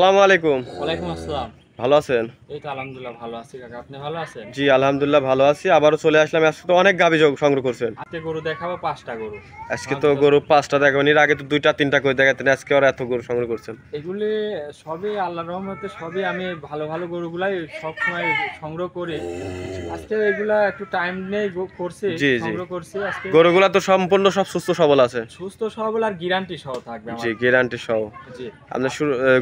আসসালামু আলাইকুম। ওয়ালাইকুম আসসালাম। ভালো আছেন? এই তো আলহামদুলিল্লাহ ভালো আছি কাকা, আপনি ভালো আছেন? জি আলহামদুলিল্লাহ ভালো আছি। আবারও চলে আসলাম। আজকে তো অনেক গাভী সংগ্রহ করছেন। আজকে গরু দেখাবো 5টা গরু। আজকে তো গরু 5টা দেখাবেন, এর আগে তো 2টা 3টা করে দেখাতেন, আজকে আর এত গরু সংগ্রহ করছেন। এগুলি সবই আল্লাহর রহমতে, সবই আমি ভালো ভালো গরুগুলাই সব সময় সংগ্রহ করি। আজকে এগুলা একটু টাইম নেই করছি, জি জি, সংগ্রহ করছি। আজকে গরুগুলা তো সম্পূর্ণ সব সুস্থ সবল আছে। সুস্থ সবল আর গ্যারান্টি সহ থাকবে জি আমার। গ্যারান্টি সহ। জি আপনার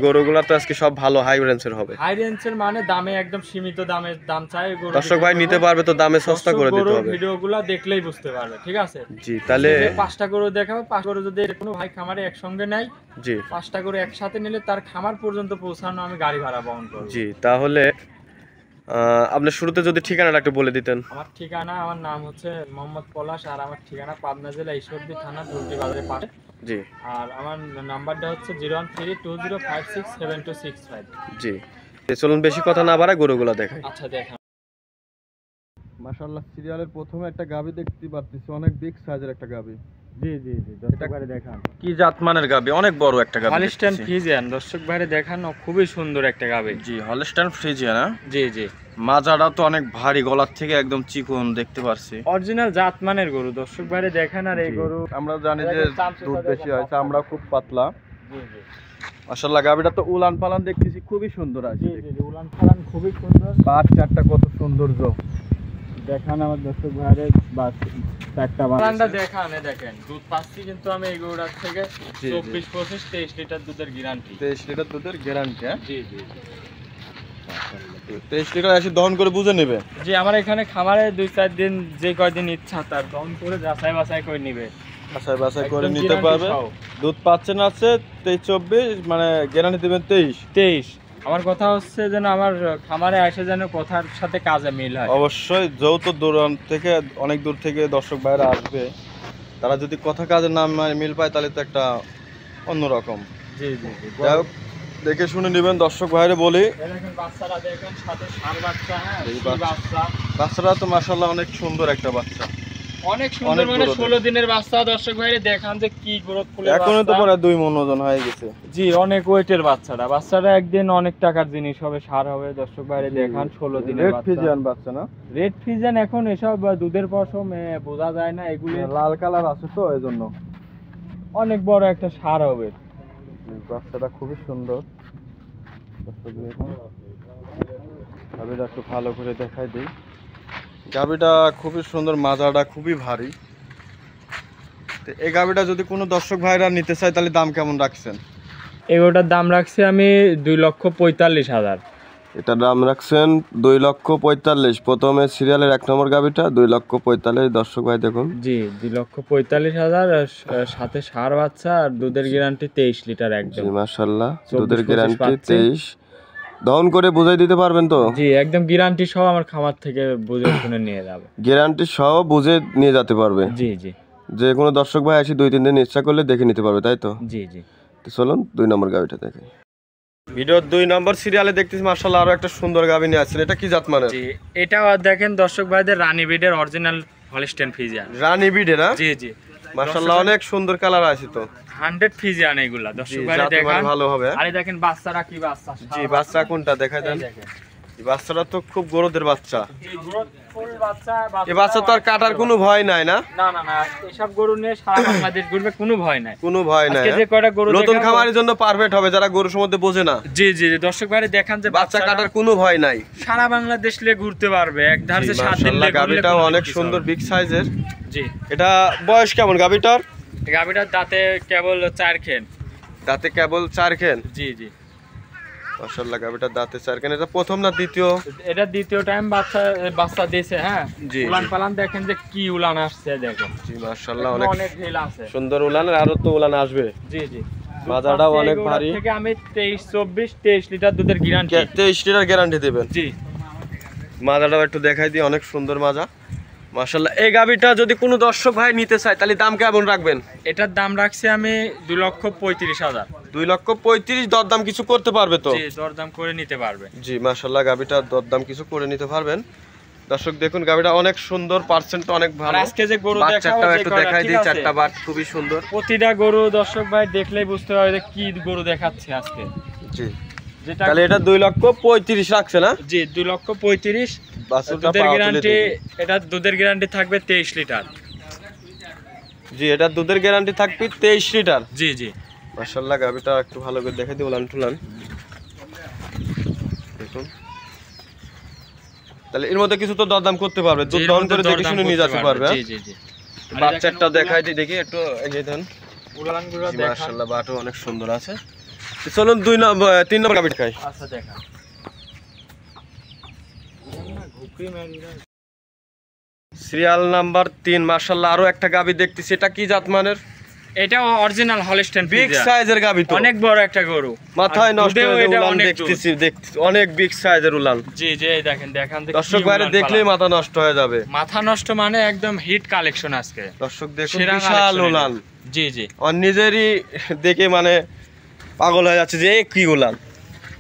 গরুগুলা তো আজকে সব ভালো হাই রেঞ্জের হবে। হাই রেঞ্জের মানে দামে একদম সীমিত দাম চাই গরু। দর্শক ভাই নিতে পারবে তো, দামে সস্তা করে দিতে হবে। ভিডিওগুলো দেখলেই বুঝতে পারবে, ঠিক আছে? জি তাহলে 5টা গরু দেখাবো। 5 গরু যদি কোনো ভাই খামারে একসঙ্গে নেয়, জি 5টা গরু একসাথে নিলে তার খামার পর্যন্ত পৌঁছানো আমি গাড়ি ভাড়া বহন করব। জি তাহলে আপনার শুরুতে যদি ঠিকানাটা একটু বলে দিতেন। আমার ঠিকানা, আমার নাম হচ্ছে মোহাম্মদ পলাশ, আর আমার ঠিকানা পাবনা জেলা ঈশ্বরদী থানা দুর্গি বাজারের পাশে। জি আর আমার নাম্বারটা হচ্ছে 01320567265। জি, চলুন বেশি কথা না বাড়ায় গরুগুলা দেখাই। আচ্ছা দেখেন। মাশাআল্লাহ, সিরিয়ালের প্রথমে একটা গাবি দেখতে পাচ্ছি, অনেক বিগ সাইজের একটা গাবি। জি জি জি, দর্শক ভাইরে দেখান। কি জাতমানের গাবি? অনেক বড় একটা গাবি। হলস্টাইন ফ্রিজিয়ান, দর্শক ভাইরে দেখানো, খুবই সুন্দর একটা গাবি। জি হলস্টাইন ফ্রিজিয়ান। জি জি, মাজাটা তো অনেক ভারী, গলার থেকে একদম চিকন দেখতে পাচ্ছি। অরিজিনাল জাতমানের গরু, দর্শক ভাইরে দেখান। আর এই গরু আমরা জানি যে দুধ বেশি হয়, আমরা খুব পাতলা। জি জি, মাশাআল্লাহ, গাবিটা তো উলান পালান দেখতেছি খুবই সুন্দর আছে। জি জি, উলান পালান খুবই সুন্দর। বাচ্চাটা কত সৌন্দর্য দেখান আমার দর্শক ভাইরে। চারটা বাচ্চা দেখান, দেখেন দুধ পাচ্ছি কিন্তু আমি এই গরুটার থেকে 24-25-23 লিটার দুধের গ্যারান্টি। 23 লিটার দুধের গ্যারান্টি। জি জি, 23 লিটার এসে দহন করে বুঝে নেবে। জি আমার এখানে খামারে 2-4 দিন যে কয়দিন ইচ্ছা তার দহন করে যাচাই বাছাই করে নিবে, বাছাই করে নিতে পারবে। দুধ পাচ্ছেন আছে 23-24, মানে গ্যারান্টি দিবেন 23। আমার কথা হচ্ছে যেন আমার খামারে এসে যেন কথার সাথে কাজে মিল হয়। অবশ্যই, যৌথ দূরান্ত থেকে, অনেক দূর থেকে দর্শক ভাইরা আসবে, তারা যদি কথা কাজের নাম মিল পায় তাহলে তো একটা অন্যরকম। জি জি জি, যাই হোক, দেখে শুনে নেবেন দর্শক ভাইরে বলি। দেখেন বাচ্চারা দেখেন, সাথে ষাঁড় বাচ্চা। হ্যাঁ এই বাচ্চা, বাচ্চারা তো মাশাআল্লাহ অনেক সুন্দর একটা বাচ্চা, অনেক সুন্দর। মানে 16 দিনের বাচ্চা, দর্শক ভাইরে দেখান যে কি গ্রোথ ফুল। এখনো তো পরে 2 মণ ওজন হয়ে গেছে। জি অনেক ওয়েটের বাচ্চাটা একদিন অনেক টাকার জিনিস হবে, সার হবে। দর্শক ভাইরে দেখান 16 দিনের রেড ফ্রিজিয়ান বাচ্চা না? Red Friesian. এখন এসব দুধের পশম বোঝা যায় না, এগুলি লাল কালার আছে তো এজন্য। অনেক বড় একটা সার হবে। বাচ্চাটা খুবই সুন্দর। গাবিটা একটু ভালো করে দেখাই দিই। গাবিটা খুবই সুন্দর, মাজাটা খুবই ভারী। তো এই গাবিটা যদি কোনো দর্শক ভাইরা নিতে চায় তাহলে দাম কেমন রাখছেন? এগুলোটার দাম রাখছি আমি 2,45,000। এটার দাম রাখছেন 2,45,000। প্রথমে সিরিয়ালের 1 নম্বর গাবিটা 2,45,000। দর্শক ভাই দেখুন, জি 2,45,000, সাথে ষাঁড় বাচ্চা আর দুধের গ্যারান্টি 23 লিটার একদম। মাশাআল্লাহ, দুধের গ্যারান্টি 23। দহন করে বুঝাই দিতে পারবেন তো? জি একদম গ্যারান্টি সহ আমার খামার থেকে বুঝে শুনে নিয়ে যাবে। গ্যারান্টি সহ বুঝে নিয়ে যেতে পারবে। জি জি, যে কোনো দর্শক ভাই এসে 2-3 দিন ইচ্ছা করলে দেখে নিতে পারবে, তাই তো? জি জি, তো চলুন 2 নম্বর গাবিটা দেখে। ভিডিওর 2 নম্বর সিরিয়ালে দেখতেছি মাশাআল্লাহ আরো একটা সুন্দর গাবি নিয়ে আসছেন। এটা কি জাত মানে? জি এটাও দেখেন দর্শক ভাইদের, রানী ব্রিডের অরিজিনাল হলস্টাইন ফ্রিজিয়ান। রানী ব্রিডের? জি জি, মাশাআল্লাহ অনেক সুন্দর কালার আছে তো। 100 ফ্রিজিয়ান এগুলা, দর্শক ভাইরা জাত দেখেন ভালো হবে। আরে দেখেন বাচ্চারা কি বাচ্চা। জি বাচ্চা কোনটা দেখাই দেন। এই বাচ্চাটা তো খুব গরুদের বাচ্চা। এই গ্রোথ ফুল বাচ্চা। এই বাচ্চা তো আর কাটার কোনো ভয় নাই না? না না না, এসব গরু নিয়ে সারা বাংলাদেশ ঘুরবে, কোনো ভয় নাই। কোনো ভয় নাই। আজকে যে কয়টা গরু নতুন দেখাবো, খামারের জন্য পারফেক্ট হবে, যারা গরুর সম্বন্ধে বোঝে না। জি জি জি, দর্শক ভাইরা দেখান যে বাচ্চা কাটার কোনো ভয় নাই, সারা বাংলাদেশ নিয়ে ঘুরতে পারবে। এক ধার যে 7 দিন মাশাআল্লাহ, গাবিটাও অনেক সুন্দর বিগ সাইজের। জি এটা বয়স কেমন গাবিটার? গাবিটার দাঁতে কেবল 4 খেন। দাঁতে কেবল 4 খেন? জি জি, মাশাআল্লাহ, গাবিটার দাঁতে 4 খেন। এটা প্রথম না দ্বিতীয়? এটা দ্বিতীয় টাইম বাচ্চা দিয়েছে। হ্যাঁ জি, উলান পালান দেখেন যে কি উলান আসছে, দেখেন। জি মাশাআল্লাহ অনেক ঢিল আছে, সুন্দর উলান, আরো তো উলান আসবে। জি জি, মাজাটাও অনেক ভারী। থেকে আমি 23-24-23 লিটার দুধের গ্যারান্টি। 23 লিটার গ্যারান্টি দিবেন? জি, মাজাটাও একটু দেখাই দিই, অনেক সুন্দর মাজা মাশাআল্লাহ। এই গাবিটা যদি কোনো দর্শক ভাই নিতে চায় তাহলে দাম কেমন রাখবেন? এটার দাম রাখছি আমি 2,35,000। 2,35,000। দরদাম কিছু করতে পারবে তো? জি দরদাম করে নিতে পারবে। জি মাশাআল্লাহ, গাবিটা দরদাম কিছু করে নিতে পারবেন। দর্শক দেখুন, গাবিটা অনেক সুন্দর, পার্সেন্ট অনেক ভালো। আজকে যে গরু দেখাবো একটু দেখাই দিই, 4টা বাট খুবই সুন্দর। প্রতিটা গরু দর্শক ভাই দেখলেই বুঝতে পারবে যে কি গরু দেখাচ্ছে আজকে। জি যেটা তাহলে এটা 2,35,000 রাখছে না? জি 2,35,000। বাছুরটা দুধের পাওয়া তুলে গ্যারান্টি, দিবে। এটা দুধের গ্যারান্টি থাকবে 23 লিটার। জি এটা দুধের গ্যারান্টি থাকবে 23 লিটার। জি জি মাশাআল্লাহ গাবিটা একটু ভালো করে দেখাই দিই উলান টুলান দেখুন। তাহলে এর মধ্যে কিছু তো দরদাম করতে পারবে, দুধ দহন করে দেখে শুনে নিয়ে যেতে পারবে। জি জি জি বাচ্চাটা দেখাই দিই দেখি একটু এগিয়ে দেন। উলানগুলো জি, দেখান। মাশাআল্লাহ বাটও অনেক সুন্দর আছে। তো চলুন 3 নম্বর গাবিটা খাই। আচ্ছা দেখান। সিরিয়াল নাম্বার 3 মাশাআল্লাহ আরো একটা গাবি দেখতেছি, এটা কি জাতমানের? এটাও অরিজিনাল হলস্টাইন বিগ ফ্রিজিয়ান, সাইজের গাবি তো, অনেক বড় একটা গরু, মাথায় আর নষ্ট দুধেও হয়ে এটা উলান অনেক দেখতেছি, অনেক বিগ সাইজের উলান। জি জি এই দেখেন দেখান তো দর্শক কি বাইরে উলান দেখলেই পালান। মাথা নষ্ট হয়ে যাবে। মাথা নষ্ট মানে একদম হিট কালেকশন আজকে। দর্শক দেখুন সেরা বিশাল collection উলান, এটা। জি জি আর নিজেরই দেখে মানে পাগল হয়ে যাচ্ছে যে এ কি উলান।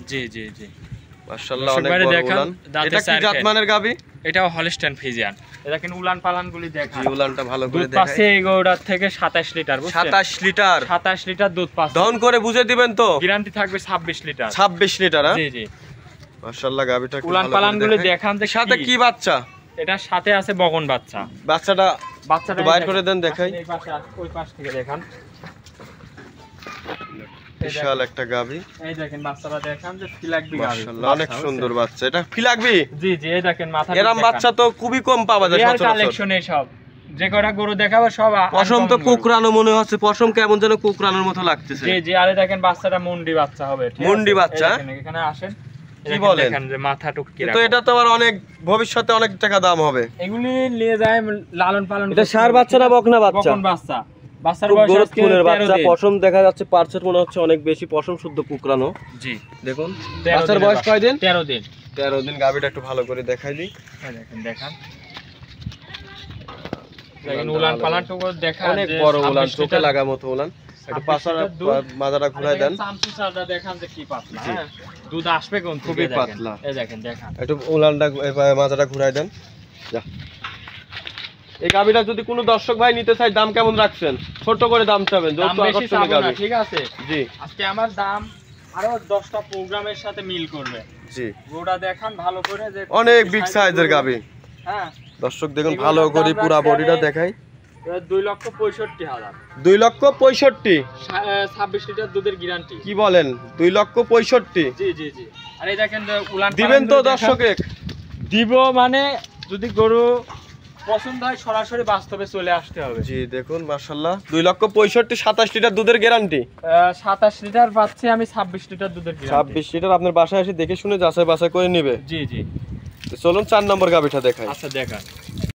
জি জি জি মাশাআল্লাহ দর্শক অনেক বাইরে বড় দেখান, উলান। দাঁতে এটা কি চার জাতমানের গাবি? এটাও হলস্টাইন ফ্রিজিয়ান। দেখেন উলান পালানগুলি জি দেখান। উলানটা ভালো করে দুধ পাচ্ছে দেখাই। এই গরুটার থেকে 27 লিটার, বুঝছেন? 27 লিটার 27 লিটার দুধ পাচ্ছে। দহন করে বুঝে দিবেন তো? গ্যারান্টি থাকবে 26 লিটার। 26 লিটার। জি জি মাশাআল্লাহ গাবিটা একটু উলান ভালো করে পালানগুলি দেখাই। দেখান যে সাথে কি বাচ্চা? এটার সাথে আছে বগন বাচ্চা। বাচ্চাটা বাচ্চাটা একটু বাইর করে দেন দেখাই। এই পাশে ওই পাশ থেকে দেখান। বিশাল একটা গাবি এই দেখেন বাচ্চাটা দেখান যে ফিলাকবি গাবি। মাশাআল্লাহ অনেক সুন্দর বাচ্চা। এটা ফিলাকবি? জি জি এই দেখেন মাথা। এরম বাচ্চা তো খুবই কম পাওয়া যায় রেয়ার সচরাচর। কালেকশন এই সব। যে কটা গরু দেখাবো সব পশম তো uncommon গরু। কুকরানো মনে হচ্ছে, পশম কেমন যেন কুকরানোর মতো লাগতেছে। জি জি আরে দেখেন বাচ্চাটা মুন্ডি বাচ্চা হবে, ঠিক আছে? মুন্ডি বাচ্চা? এই দেখেন, এখানে আসেন। কি বলেন? দেখেন যে মাথাটুক কি তো এটা তো আবার অনেক ভবিষ্যতে অনেক টাকা দাম হবে। এগুলি নিয়ে যায় লালন পালন। এটা ষাঁড় বাচ্চা না বকনা বাচ্চা? বকন বাচ্চা। বাচ্চার খুব বয়স আজকে গরুত্বের 13 বাচ্চা, দিন। পশম দেখা যাচ্ছে পার্সেন্ট মনে হচ্ছে অনেক বেশি, পশম শুদ্ধ কুকরানো। জি দেখুন 13 বাচ্চার দিনের বয়স বাচ্চা। কয় দিন? 13 দিন। 13 দিন। গাবিটা একটু ভালো করে দেখাই দিই। এই দেখেন দেখান। দেখেন উলান পালানটুকু দেখা অনেক যে বড় উলান, 26 চোখে লিটার- লাগা মতো উলান। একটু 26 পাছার লিটার দুধ। মাজাটা ঘুরাই দেন। চামচুচাটা দেখান যে কি পাতলা, জি। হ্যাঁ? দুধ আসবে কোন থেকে খুবই দেখেন। পাতলা। এই দেখেন দেখান। একটু উলানটা মাজাটা ঘুরাই দেন। যা। এই গাবিটা যদি কোনো দর্শক ভাই নিতে চায় দাম কেমন রাখছেন? ছোট করে দাম চাবেন দাম যেহেতু বেশি আকর্ষণীয় চাবো না, গাবি। ঠিক আছে? জি আজকে আমার দাম আরো 10টা প্রোগ্রামের সাথে মিল করবে। জি গরুটা দেখান ভালো করে যে অনেক বিগ সাইজের গাবি। হ্যাঁ দর্শক দেখুন এগুলোর ভালো দাম করে পুরা রাখছে বডিটা আমি- দেখাই। 2,65,000। 2,65,000 26 লিটার দুধের গ্যারান্টি। কি বলেন? 2,65,000 জি জি জি আর এই দেখেন যে উলান দিবেন তো পালানগুলো দেখান। দর্শকে? দিব মানে যদি গরু পছন্দ হয় সরাসরি বাস্তবে চলে আসতে হবে। জি দেখুন মাশাআল্লাহ 2,65,000 27 লিটার দুধের গ্যারান্টি। 27 লিটার পাচ্ছি আমি, 26 লিটার দুধের গ্যারান্টি। 26 লিটার আপনার বাসায় এসে দেখে শুনে যাচাই বাছাই করে নেবে। জি জি তো চলুন 4 নম্বর গাবিটা দেখাই। আচ্ছা দেখান।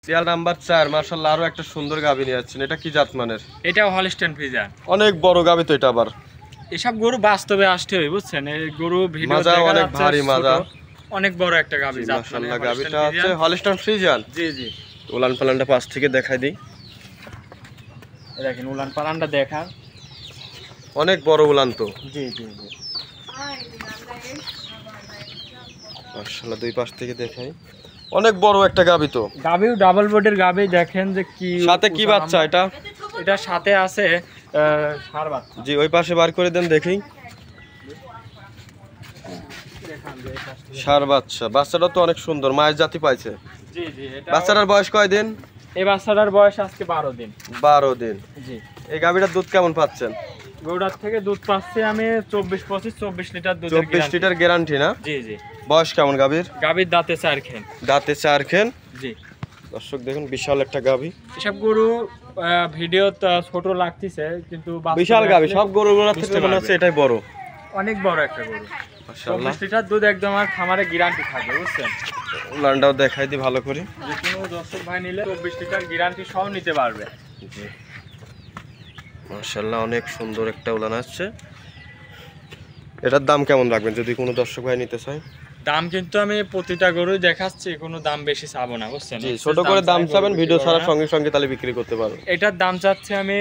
সিরিয়াল নাম্বার 4 মাশাআল্লাহ আরো একটা সুন্দর গাবি নিয়ে যাচ্ছেন, এটা কি জাতমানের? এটাও হলস্টাইন ফ্রিজিয়ান। অনেক বড় গাবি তো এটা আবার। এসব গরু বাস্তবে আসতে হবে, বুঝছেন? এই গরু ভিডিও মাজা দেখা অনেক যাচ্ছে ভারী ছোট, মাজা। অনেক বড় একটা গাবি জাত মানে মাশাআল্লাহ Holstein গাবিটা হচ্ছে Friesian। Holstein Friesian. জি জি উলান পালানটা পাশ থেকে দেখাই দিই। এই দেখেন উলান পালানটা দেখান। অনেক বড় উলান তো। জি জি জি মাশাআল্লাহ দুই পাশ থেকে দেখাই। অনেক বড় একটা গাবি তো। গাবিও ডাবল বডির গাবি, দেখেন যে কি সাথে কি উঁচা বাচ্চা এটা? এটার সাথে আছে ষাঁড় বাচ্চা। জি ওই পাশে বার করে দেন দেখি। দেখান যে এই পাশে। ষাঁড় বাচ্চা, বাচ্চাটা তো অনেক সুন্দর, মায়ের জাতি পাইছে। জি জি এটা বাচ্চাটার বয়স কয় দিন? এই বাচ্চাটার বয়স আজকে 12 দিন। 12 দিন। জি এই গাবিটার দুধ কেমন পাচ্ছেন? গরুটার থেকে দুধ পাচ্ছি আমি 24 লিটার দুধের 24 গ্যারান্টি। লিটার গ্যারান্টি না? জি জি বয়স কেমন গাবির? গাবির দাঁতে 4 খেন। দাঁতে 4 খেন। জি দর্শক দেখুন বিশাল একটা গাবি। এসব গরু ভিডিও ছোট লাগতেছে কিন্তু বাস্তবে বিশাল গাবি, আসলে সব গরুগুলোর বুঝতে থেকে মনে হচ্ছে পারবে। এটাই বড়। অনেক বড় একটা গরু। মাশাআল্লাহ 24 লিটার দুধ একদম আর খামারে গ্যারান্টি থাকবে, বুঝছেন? উলানটাও দেখাই দিই ভালো করে। যে কোনো দর্শক ভাই নিলে 24 লিটার গ্যারান্টি সহ নিতে পারবে। জি মাশাআল্লাহ অনেক সুন্দর একটা উলান আসছে। এটার দাম কেমন রাখবেন যদি কোনো দর্শক ভাই নিতে চায়? দাম কিন্তু আমি প্রতিটা গরুই দেখাচ্ছি, কোনো দাম বেশি চাবো না, বুঝছেন? জি ছোট করে দাম চাই, চাবেন, গরু ভিডিও বিক্রি ছাড়ার করবো না। সঙ্গে সঙ্গে তাহলে বিক্রি করতে পারবেন। এটার দাম চাচ্ছি আমি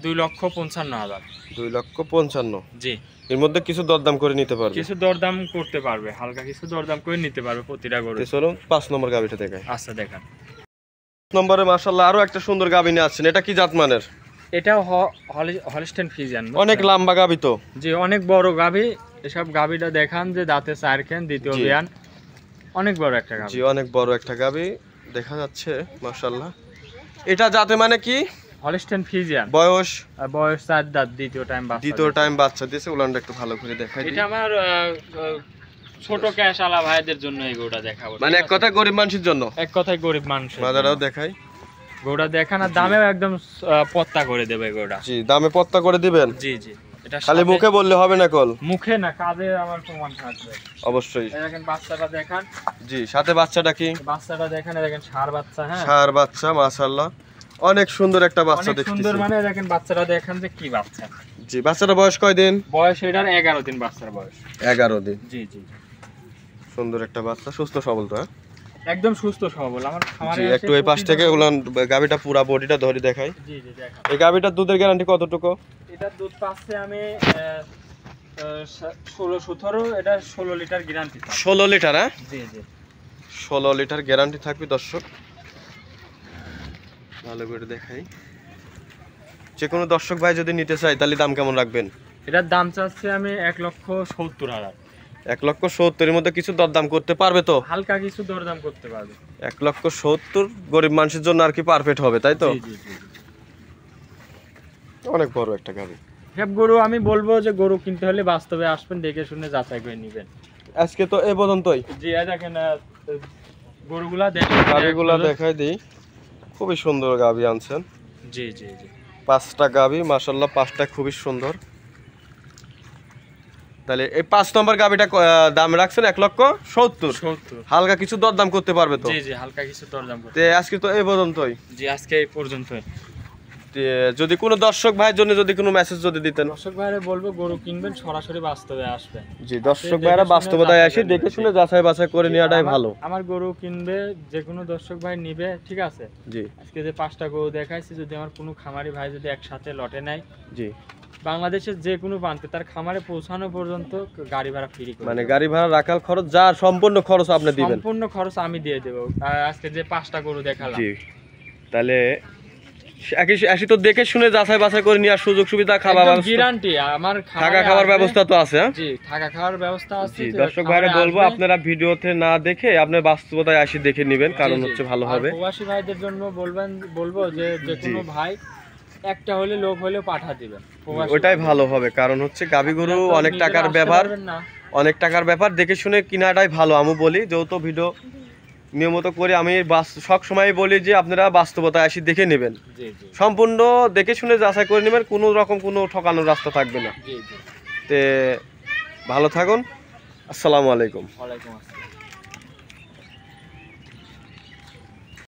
2,55,000। 2,55,000। জি এর মধ্যে কিছু দরদাম করে নিতে পারবে। কিছু দরদাম করতে পারবে, হালকা কিছু দরদাম করে নিতে পারবে প্রতিটা গরু। তো চলুন 5 নম্বর গাবিটা দেখাই। আচ্ছা দেখান। 5 নম্বরে মাশাআল্লাহ আরো একটা সুন্দর গাবি নিয়ে আসছেন, এটা কি জাতমানের? এটাও হলস্টেইন ফ্রিজিয়ান, অনেক লম্বা গাভী তো। জি অনেক বড় গাভী। এসব গাভীটা দেখান যে দাঁতে 4 খান, দ্বিতীয় জি। বিয়ান, অনেক বড় একটা গাভী। জি অনেক বড় একটা গাভী দেখা যাচ্ছে মাশাআল্লাহ। এটা জাতে মানে কি? Holstein Friesian. বয়স 4 দাঁত, দ্বিতীয় টাইম বাচ্চা দিয়েছে। উলানটা একটু ভালো করে দেখাই দিই। এটা আমার ছোট ক্যাশালা ভাইদের জন্য এই গরুটা দেখাবো। মানে এক কথায় গরিব মানুষের জন্য, এক কথায় গরিব মানুষ। মাজারাও দেখাই। গরুটা দেখান আর দামেও একদম পত্তা করে দেবে গরুটা। জি দামে পত্তা করে দিবেন। জি জি। এটা খালি মুখে বললে হবে না কল? মুখে না, কাজে আমার প্রমাণ থাকবে অবশ্যই। দেখেন বাচ্চাটা দেখান। জি সাথে বাচ্চাটা কি? বাচ্চাটা দেখেন, দেখেন ষাঁড় বাচ্চা। হ্যাঁ ষাঁড় বাচ্চা মাশাআল্লাহ, অনেক সুন্দর একটা বাচ্চা অনেক দেখতেছি। সুন্দর। মানে দেখেন বাচ্চাটা দেখেন যে কি বাচ্চা। জি বাচ্চাটা বয়স কয় দিন? বয়স এটার 11 দিন বাচ্চার বয়স। 11 দিন। জি জি। সুন্দর একটা বাচ্চা, সুস্থ সবল তো। একদম সুস্থ সবল। আমার খামারে জি একটু এই পাশ থেকে উলান গাবিটা পুরা বডিটা ধরে দেখাই। জি জি দেখান। এই গাবিটার দুধের গ্যারান্টি কতটুকু? এটার দুধ পাচ্ছে আমি 16-17, এটা 16 লিটার গ্যারান্টি। 16 লিটার? হ্যাঁ জি জি 16 লিটার গ্যারান্টি থাকবে দর্শক। ভালো করে দেখাই। যে কোনো দর্শক ভাই যদি নিতে চায় তাহলে দাম কেমন রাখবেন? এটার দাম চাচ্ছি আমি 1,70,000। 1,70,000 এর মধ্যে কিছু দরদাম করতে পারবে তো? হালকা কিছু দরদাম করতে পারবে। 1,70,000 গরিব মানুষের জন্য আর কি পারফেক্ট হবে, তাই তো? জি জি জি। অনেক বড় একটা গাবি। সব গরু আমি বলবো যে গরু কিনতে হলে বাস্তবে আসবেন, দেখে শুনে যাচাই করে নেবেন। আজকে তো এ পর্যন্তই। জি দেখেন গরুগুলা দেখেন, গাবিগুলা দেখাই দিই। খুবই সুন্দর গাবি আনছেন। জি জি জি। 5টা গাবি মাশাআল্লাহ, 5টা খুবই সুন্দর। তাহলে এই 5 নম্বর গাবিটা দাম রাখছেন 1,70,000। হালকা কিছু দরদাম করতে পারবে তো? জি জি হালকা কিছু দরদাম করতে। আজকে তো এই পর্যন্তই। জি আজকে এই পর্যন্তই। যদি কোনো দর্শক ভাইয়ের জন্য যদি কোনো মেসেজ যদি দিতেন? দর্শক ভাইরা বলবো গরু কিনবেন সরাসরি বাস্তবে আসবেন। জি দর্শক ভাইরা বাস্তবতায় আসে দেখে শুনে যাচাই বাছাই করে নেওয়াটাই ভালো। আমার গরু কিনবে যে কোনো দর্শক ভাই নিবে, ঠিক আছে? জি আজকে যে 5টা গরু দেখাইছি, যদি আমার কোনো খামারি ভাই যদি একসাথে লটে নেয়, জি বাংলাদেশের যে কোনো প্রান্তে তার খামারে পৌঁছানো পর্যন্ত গাড়ি ভাড়া ফ্রি করে। মানে গাড়ি ভাড়া, রাখাল খরচ, যা সম্পূর্ণ খরচ আপনি দিবেন? সম্পূর্ণ খরচ আমি দিয়ে দেব। আজকে যে 5টা গরু দেখালাম। জি তাহলে আসি তো দেখে শুনে যাচাই বাছাই করে নেওয়ার সুযোগ সুবিধা, খাবার ব্যবস্থা, গ্যারান্টি আমার থাকা খাবার ব্যবস্থা তো আছে? জি থাকা খাওয়ার ব্যবস্থা আছে। জি দর্শক ভাইরা বলবো আপনারা ভিডিওতে না দেখে আপনি বাস্তবতায় আসি দেখে নেবেন, কারণ হচ্ছে ভালো হবে। প্রবাসী ভাইদের জন্য বলবো যে যে কোনো ভাই একটা হলে লোক হলে পাঠা দিবেন, ওটাই ভালো হবে। কারণ হচ্ছে গাবি গরু অনেক টাকার ব্যাপার, অনেক টাকার ব্যাপার, দেখে শুনে কিনাটাই ভালো। আমি বলি যেহেতু ভিডিও নিয়মিত করে আমি সব সময় বলি যে আপনারা বাস্তবতায় আসি দেখে নেবেন, সম্পূর্ণ দেখে শুনে যাচাই করে নেবেন, কোনো রকম কোনো ঠকানোর রাস্তা থাকবে না। তে ভালো থাকুন, আসসালামু আলাইকুম। ওয়ালাইকুম আসসালাম।